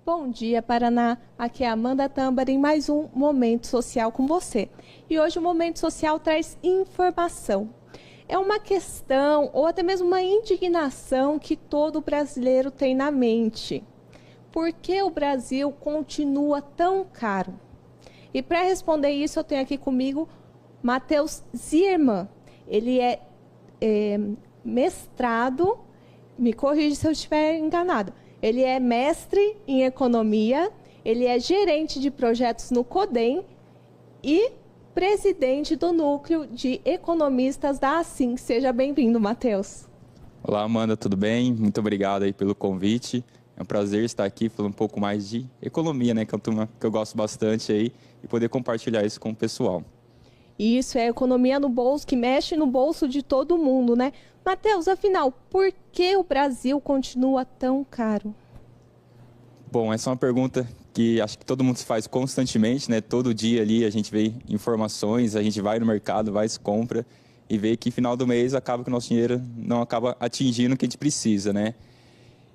Bom dia, Paraná. Aqui é a Amanda Tâmara em mais um Momento Social com você. E hoje o Momento Social traz informação. É uma questão ou até mesmo uma indignação que todo brasileiro tem na mente. Por que o Brasil continua tão caro? E para responder isso, eu tenho aqui comigo Matheus Zierman. Ele é mestrado, me corrija se eu estiver enganado. Ele é mestre em economia, ele é gerente de projetos no CODEM e presidente do núcleo de economistas da Assim. Seja bem-vindo, Matheus. Olá, Amanda, tudo bem? Muito obrigado aí pelo convite. É um prazer estar aqui falando um pouco mais de economia, né, que é um tema que eu gosto bastante aí, e poder compartilhar isso com o pessoal. Isso, é economia no bolso, que mexe no bolso de todo mundo, né? Matheus, afinal, por que o Brasil continua tão caro? Bom, essa é uma pergunta que acho que todo mundo se faz constantemente, né? Todo dia ali a gente vê informações, a gente vai no mercado, vai se compra e vê que no final do mês acaba que o nosso dinheiro não acaba atingindo o que a gente precisa, né?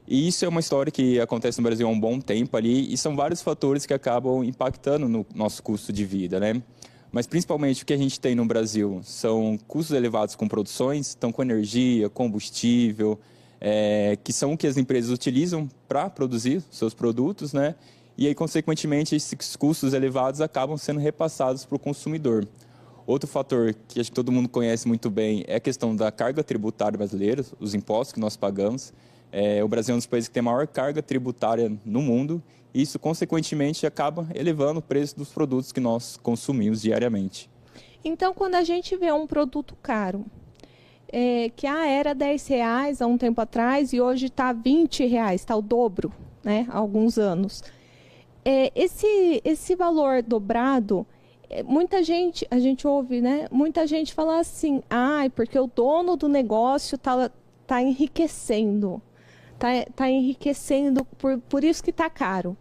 E isso é uma história que acontece no Brasil há um bom tempo ali e são vários fatores que acabam impactando no nosso custo de vida, né? Mas principalmente o que a gente tem no Brasil são custos elevados com produções, então com energia, combustível, que são o que as empresas utilizam para produzir seus produtos, né? E aí, consequentemente, esses custos elevados acabam sendo repassados para o consumidor. Outro fator que acho que todo mundo conhece muito bem é a questão da carga tributária brasileira, os impostos que nós pagamos. O Brasil é um dos países que tem a maior carga tributária no mundo e isso, consequentemente, acaba elevando o preço dos produtos que nós consumimos diariamente. Então, quando a gente vê um produto caro, que era R$ 10 há um tempo atrás e hoje está R$ 20, está o dobro, né, há alguns anos. Esse valor dobrado, muita gente, a gente ouve, né, muita gente falar assim, porque o dono do negócio tá enriquecendo. Tá enriquecendo, por isso que está caro.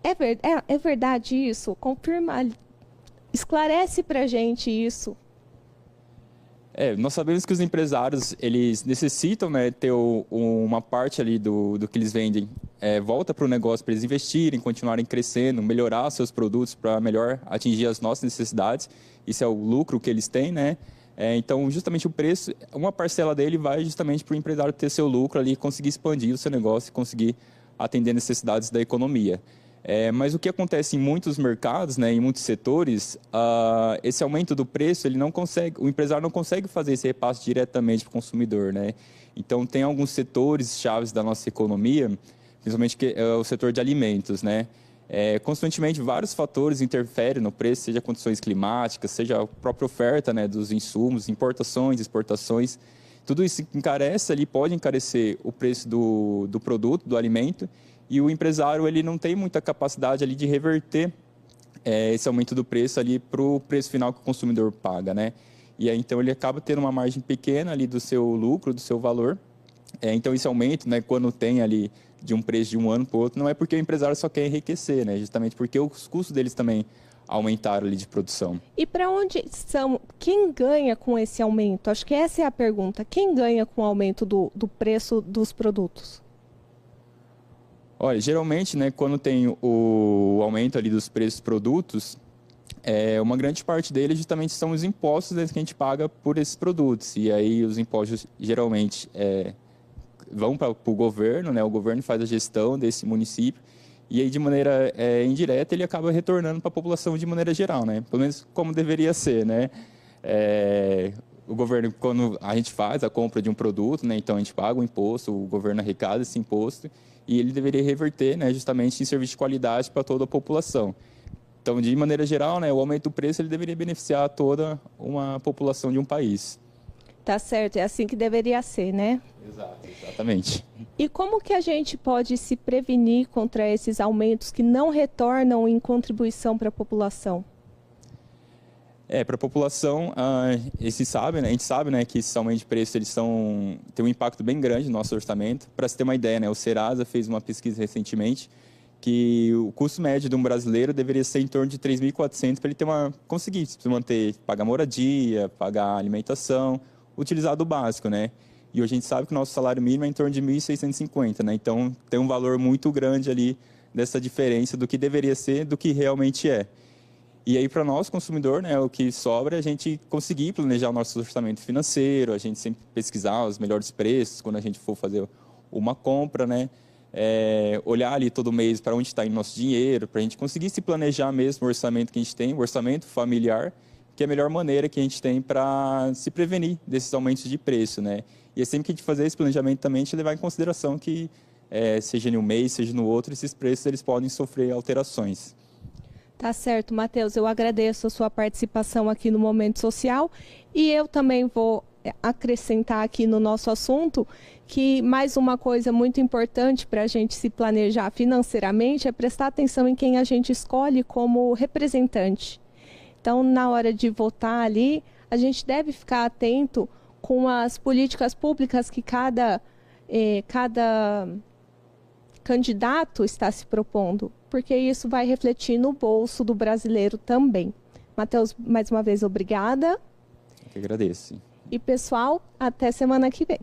É verdade isso? Confirma, esclarece para a gente isso. Nós sabemos que os empresários, eles necessitam, né, ter uma parte ali do que eles vendem, volta para o negócio, para eles investirem, continuarem crescendo, melhorar seus produtos para melhor atingir as nossas necessidades. Isso é o lucro que eles têm, né? Então, justamente o preço, uma parcela dele vai justamente para o empresário ter seu lucro ali, conseguir expandir o seu negócio e conseguir atender necessidades da economia. Mas o que acontece em muitos mercados, né, em muitos setores, esse aumento do preço, o empresário não consegue fazer esse repasse diretamente para o consumidor, né? Então, tem alguns setores chaves da nossa economia, principalmente o setor de alimentos, né? Constantemente, vários fatores interferem no preço, seja condições climáticas, seja a própria oferta, né, dos insumos, importações, exportações. Tudo isso encarece ali, pode encarecer o preço do produto, do alimento, e o empresário ele não tem muita capacidade ali de reverter esse aumento do preço ali para o preço final que o consumidor paga, né? E aí, então, ele acaba tendo uma margem pequena ali do seu lucro, do seu valor. Então, esse aumento, né, quando tem ali de um preço de um ano para o outro, não é porque o empresário só quer enriquecer, né? Justamente porque os custos deles também aumentaram ali de produção. E para onde são? Quem ganha com esse aumento? Acho que essa é a pergunta. Quem ganha com o aumento do preço dos produtos? Olha, geralmente, né, quando tem o aumento ali dos preços dos produtos, uma grande parte deles justamente são os impostos, né, que a gente paga por esses produtos. E aí os impostos geralmente vão para o governo, né? O governo faz a gestão desse município e aí de maneira indireta ele acaba retornando para a população de maneira geral, né? Pelo menos como deveria ser, né? O governo, quando a gente faz a compra de um produto, né? Então a gente paga o imposto, o governo arrecada esse imposto e ele deveria reverter, né? Justamente em serviço de qualidade para toda a população. Então, de maneira geral, né? O aumento do preço ele deveria beneficiar toda uma população de um país. Tá certo, é assim que deveria ser, né? Exatamente. E como que a gente pode se prevenir contra esses aumentos que não retornam em contribuição para a população? Para a população, a gente sabe, né, que esses aumentos de preço eles têm um impacto bem grande no nosso orçamento. Para se ter uma ideia, né, o Serasa fez uma pesquisa recentemente que o custo médio de um brasileiro deveria ser em torno de 3.400 para ele conseguir se manter, pagar moradia, pagar alimentação, utilizar do básico, né? E hoje a gente sabe que o nosso salário mínimo é em torno de 1.650, né? Então tem um valor muito grande ali dessa diferença do que deveria ser do que realmente é. E aí, para nós, consumidor, né, o que sobra é a gente conseguir planejar o nosso orçamento financeiro, a gente sempre pesquisar os melhores preços quando a gente for fazer uma compra, né? Olhar ali todo mês para onde está indo nosso dinheiro, para a gente conseguir se planejar mesmo o orçamento que a gente tem, o orçamento familiar, que é a melhor maneira que a gente tem para se prevenir desses aumentos de preço, né? E é sempre que a gente fazer esse planejamento também, a gente levar em consideração que, seja em um mês, seja no outro, esses preços eles podem sofrer alterações. Tá certo, Matheus. Eu agradeço a sua participação aqui no Momento Social e eu também vou acrescentar aqui no nosso assunto que mais uma coisa muito importante para a gente se planejar financeiramente é prestar atenção em quem a gente escolhe como representante. Então, na hora de votar ali, a gente deve ficar atento com as políticas públicas que cada candidato está se propondo, porque isso vai refletir no bolso do brasileiro também. Matheus, mais uma vez, obrigada. Eu que agradeço. E, pessoal, até semana que vem.